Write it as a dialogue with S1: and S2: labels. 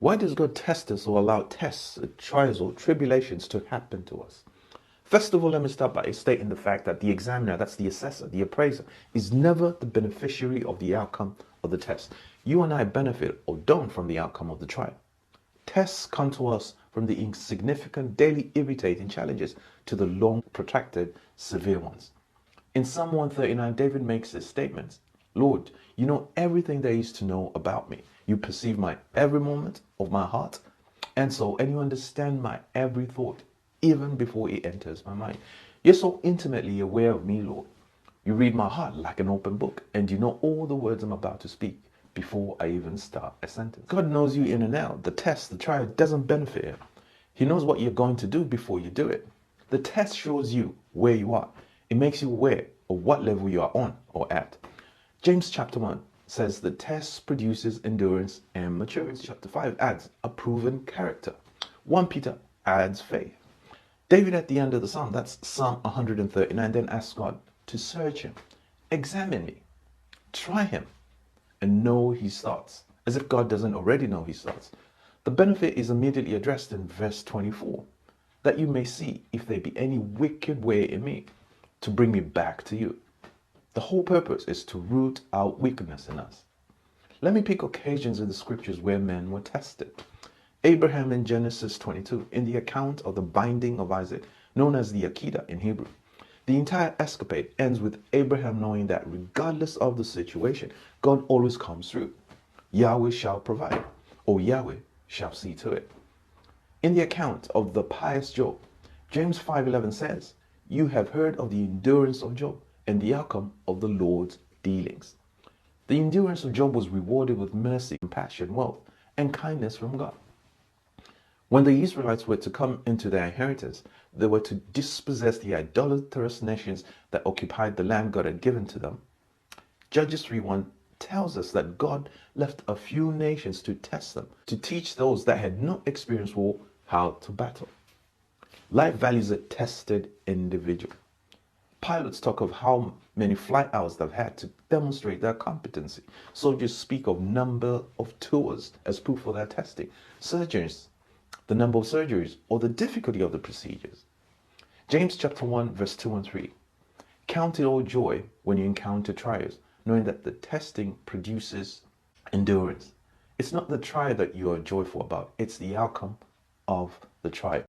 S1: Why does God test us or allow tests, trials, or tribulations to happen to us? First of all, let me start by stating the fact that the examiner, that's the assessor, the appraiser, is never the beneficiary of the outcome of the test. You and I benefit or don't from the outcome of the trial. Tests come to us from the insignificant, daily irritating challenges to the long, protracted, severe ones. In Psalm 139, David makes this statement: Lord, you know everything there is to know about me. You perceive my every moment of my heart, and you understand my every thought, even before it enters my mind. You're so intimately aware of me, Lord. You read my heart like an open book, and you know all the words I'm about to speak before I even start a sentence. God knows you in and out. The test, the trial doesn't benefit him. He knows what you're going to do before you do it. The test shows you where you are. It makes you aware of what level you are on or at. James chapter 1 says the test produces endurance and maturity. Chapter 5 adds a proven character. 1 Peter adds faith. David at the end of the psalm, that's Psalm 139, then asks God to search him, examine me, try him, and know his thoughts, as if God doesn't already know his thoughts. The benefit is immediately addressed in verse 24, that you may see if there be any wicked way in me, to bring me back to you. The whole purpose is to root out wickedness in us. Let me pick occasions in the scriptures where men were tested. Abraham in Genesis 22, in the account of the binding of Isaac, known as the Akedah in Hebrew. The entire escapade ends with Abraham knowing that regardless of the situation, God always comes through. Yahweh shall provide, or Yahweh shall see to it. In the account of the pious Job, James 5:11 says, you have heard of the endurance of Job and the outcome of the Lord's dealings. The endurance of Job was rewarded with mercy, compassion, wealth, and kindness from God. When the Israelites were to come into their inheritance, they were to dispossess the idolatrous nations that occupied the land God had given to them. Judges 3:1 tells us that God left a few nations to test them, to teach those that had not experienced war how to battle. Life values a tested individual. Pilots talk of how many flight hours they've had to demonstrate their competency. Soldiers speak of number of tours as proof of their testing. Surgeons, the number of surgeries or the difficulty of the procedures. James chapter 1 verse 2 and 3. Count it all joy when you encounter trials, knowing that the testing produces endurance. It's not the trial that you are joyful about, it's the outcome of the trial.